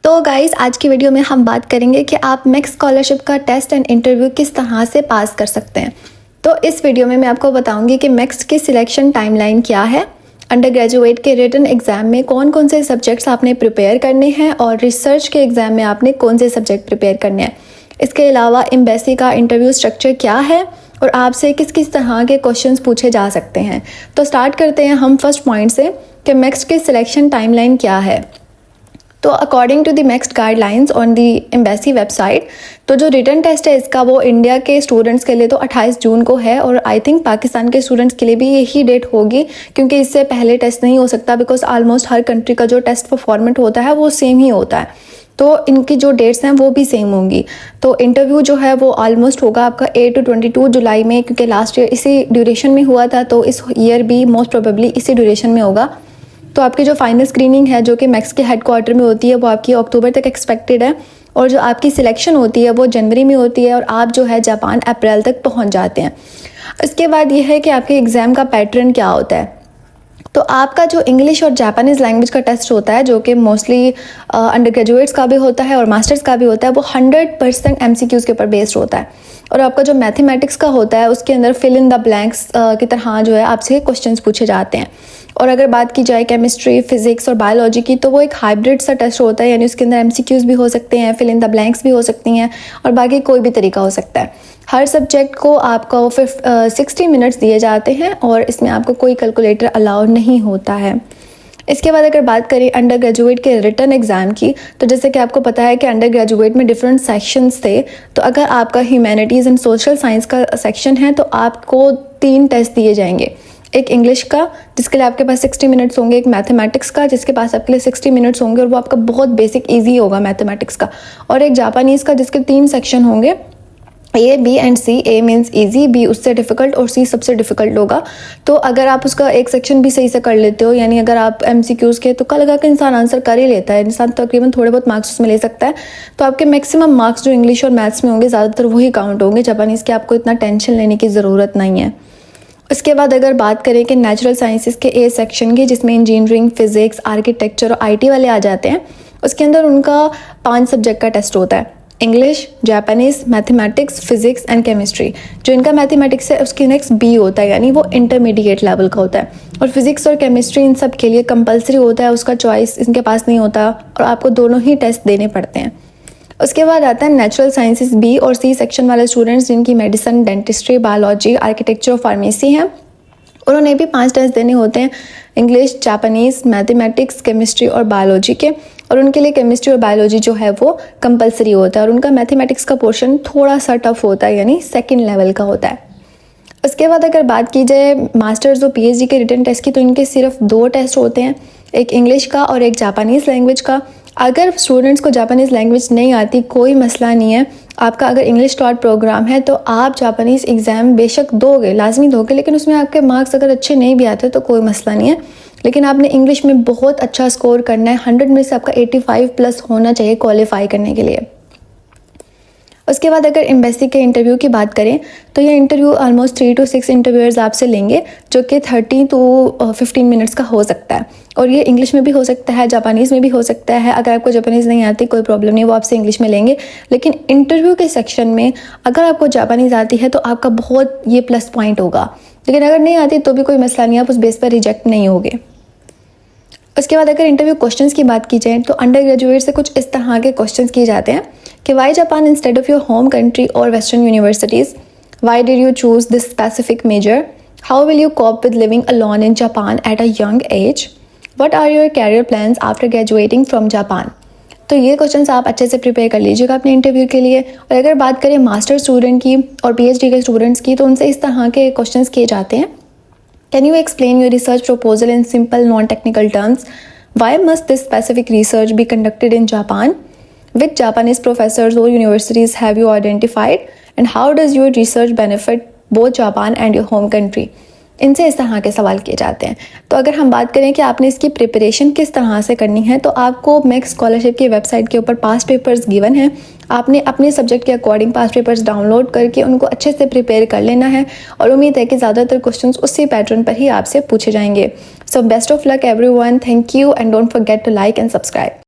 तो गाइस आज की वीडियो में हम बात करेंगे कि आप मैक्स स्कॉलरशिप का टेस्ट एंड इंटरव्यू किस तरह से पास कर सकते हैं। तो इस वीडियो में मैं आपको बताऊंगी कि मैक्स की सिलेक्शन टाइमलाइन क्या है, अंडर ग्रेजुएट के रिटन एग्ज़ाम में कौन कौन से सब्जेक्ट्स आपने प्रिपेयर करने हैं और रिसर्च के एग्ज़ाम में आपने कौन से सब्जेक्ट प्रिपेयर करने हैं। इसके अलावा एम्बेसी का इंटरव्यू स्ट्रक्चर क्या है और आपसे किस किस तरह के क्वेश्चंस पूछे जा सकते हैं। तो स्टार्ट करते हैं हम फर्स्ट पॉइंट से कि मैक्स की सिलेक्शन टाइमलाइन क्या है। तो according to the max guidelines on the embassy website, तो जो रिटन टेस्ट है इसका वो इंडिया के स्टूडेंट्स के लिए तो 28 जून को है और आई थिंक पाकिस्तान के स्टूडेंट्स के लिए भी यही डेट होगी, क्योंकि इससे पहले टेस्ट नहीं हो सकता बिकॉज ऑलमोस्ट हर कंट्री का जो टेस्ट फॉर्मेट होता है वो सेम ही होता है। तो इनकी जो डेट्स हैं वो भी सेम होंगी। तो इंटरव्यू जो है वो ऑलमोस्ट होगा आपका 8 to 22 जुलाई में, क्योंकि लास्ट ईयर इसी ड्यूरेशन में हुआ था, तो इस ईयर भी मोस्ट प्रोबेबली इसी ड्यूरेशन में होगा। तो आपकी जो फाइनल स्क्रीनिंग है जो कि मैक्स के हेडक्वार्टर में होती है वो आपकी अक्टूबर तक एक्सपेक्टेड है, और जो आपकी सिलेक्शन होती है वो जनवरी में होती है और आप जो है जापान अप्रैल तक पहुंच जाते हैं। इसके बाद ये है कि आपके एग्ज़ाम का पैटर्न क्या होता है। तो आपका जो इंग्लिश और जापानीज़ लैंग्वेज का टेस्ट होता है जो कि मोस्टली अंडर ग्रेजुएट्स का भी होता है और मास्टर्स का भी होता है, वो 100% MCQs के ऊपर बेस्ड होता है। और आपका जो मैथमेटिक्स का होता है उसके अंदर फिल इन द ब्लैंक्स की तरह जो है आपसे क्वेश्चंस पूछे जाते हैं। और अगर बात की जाए केमिस्ट्री, फिजिक्स और बायोलॉजी की, तो वो एक हाइब्रिड सा टेस्ट होता है, यानी उसके अंदर MCQs भी हो सकते हैं, फिल इन द ब्लैंक्स भी हो सकती हैं और बाकी कोई भी तरीका हो सकता है। हर सब्जेक्ट को आपको 60 मिनट्स दिए जाते हैं और इसमें आपको कोई कैलकुलेटर अलाउ नहीं होता है। इसके बाद अगर बात करें अंडर ग्रेजुएट के रिटन एग्ज़ाम की, तो जैसे कि आपको पता है कि अंडर ग्रेजुएट में डिफरेंट सेक्शंस थे। तो अगर आपका ह्यूमैनिटीज़ एंड सोशल साइंस का सेक्शन है तो आपको 3 टेस्ट दिए जाएंगे। एक इंग्लिश का जिसके लिए आपके पास 60 मिनट्स होंगे, एक मैथमेटिक्स का जिसके पास आपके लिए 60 मिनट्स होंगे और वो आपका बहुत बेसिक ईजी होगा मैथमेटिक्स का, और एक जापानीज़ का जिसके 3 सेक्शन होंगे, A, B and C। A means easy, B उससे डिफ़िकल्ट और C सबसे डिफ़िकल्ट होगा। तो अगर आप उसका एक सेक्शन भी सही से कर लेते हो, यानी अगर आप MCQs के तुक्का लगा के इंसान आंसर कर ही लेता है, इंसान तकरीबन थोड़े बहुत मार्क्स उसमें ले सकता है, तो आपके मैक्सिमम मार्क्स जो इंग्लिश और मैथ्स में होंगे ज़्यादातर वही काउंट होंगे। जापानीज़ की आपको इतना टेंशन लेने की ज़रूरत नहीं है। उसके बाद अगर बात करें कि नेचुरल साइंसेस के A सेक्शन की, जिसमें इंजीनियरिंग, फिज़िक्स, आर्किटेक्चर और IT वाले आ जाते हैं, उसके अंदर उनका 5 सब्जेक्ट का टेस्ट होता है। English, Japanese, mathematics, physics and chemistry. जो इनका मैथमेटिक्स है उसके नेक्स्ट B होता है, यानी वो इंटरमीडिएट लेवल का होता है। और फिजिक्स और केमिस्ट्री इन सब के लिए कंपलसरी होता है, उसका चॉइस इनके पास नहीं होता और आपको दोनों ही टेस्ट देने पड़ते हैं। उसके बाद आता है नेचुरल साइंसेस B और C सेक्शन वाले स्टूडेंट्स जिनकी मेडिसिन, डेंटिस्ट्री, बायोलॉजी, आर्किटेक्चर और फार्मेसी हैं, उन्होंने भी 5 टेस्ट देने होते हैं, इंग्लिश, जापानीज़, मैथमेटिक्स, केमिस्ट्री और बायोलॉजी के। और उनके लिए केमिस्ट्री और बायोलॉजी जो है वो कंपलसरी होता है और उनका मैथमेटिक्स का पोर्शन थोड़ा सा टफ होता है, यानी सेकंड लेवल का होता है। उसके बाद अगर बात की जाए मास्टर्स और PhD के रिटन टेस्ट की, तो इनके सिर्फ 2 टेस्ट होते हैं, एक इंग्लिश का और एक जापानीज़ लैंग्वेज का। अगर स्टूडेंट्स को जापानीज़ लैंग्वेज नहीं आती कोई मसला नहीं है, आपका अगर इंग्लिश टॉट प्रोग्राम है तो आप जापानीज़ एग्ज़ाम बेशक दोगे, लाजमी दोगे, लेकिन उसमें आपके मार्क्स अगर अच्छे नहीं भी आते तो कोई मसला नहीं है। लेकिन आपने इंग्लिश में बहुत अच्छा स्कोर करना है, 100 में से आपका 85+ होना चाहिए क्वालिफाई करने के लिए। उसके बाद अगर एम्बेसी के इंटरव्यू की बात करें तो ये इंटरव्यू ऑलमोस्ट 3 to 6 इंटरव्यूअर्स आपसे लेंगे, जो कि 30 to 15 मिनट्स का हो सकता है। और ये इंग्लिश में भी हो सकता है, जापानीज़ में भी हो सकता है। अगर आपको जापानीज़ नहीं आती कोई प्रॉब्लम नहीं, वो आपसे इंग्लिश में लेंगे। लेकिन इंटरव्यू के सेक्शन में अगर आपको जापानीज़ आती है तो आपका बहुत ये प्लस पॉइंट होगा, लेकिन अगर नहीं आती तो भी कोई मसला नहीं, आप उस बेस पर रिजेक्ट नहीं होगे। उसके बाद अगर इंटरव्यू क्वेश्चंस की बात की जाए तो अंडर ग्रेजुएट से कुछ इस तरह के क्वेश्चंस किए जाते हैं कि why Japan instead of your home country और western universities, why did you choose this specific major, how will you cope with living alone in Japan at a young age, what are your career plans after graduating from Japan. तो ये questions आप अच्छे से prepare कर लीजिएगा अपने interview के लिए। और अगर बात करें मास्टर स्टूडेंट की और PhD के स्टूडेंट्स की, तो उनसे इस तरह के क्वेश्चंस किए जाते हैं। Can you explain your research proposal in simple non-technical terms? Why must this specific research be conducted in Japan? Which Japanese professors or universities have you identified? And how does your research benefit both Japan and your home country? इनसे इस तरह के सवाल किए जाते हैं। तो अगर हम बात करें कि आपने इसकी प्रिपरेशन किस तरह से करनी है, तो आपको मैक्स स्कॉलरशिप की वेबसाइट के ऊपर पास्ट पेपर्स गिवन हैं। आपने अपने सब्जेक्ट के अकॉर्डिंग पास्ट पेपर्स डाउनलोड करके उनको अच्छे से प्रिपेयर कर लेना है और उम्मीद है कि ज़्यादातर क्वेश्चंस उसी पैटर्न पर ही आपसे पूछे जाएंगे। So best of luck everyone, thank you and don't forget to like and subscribe.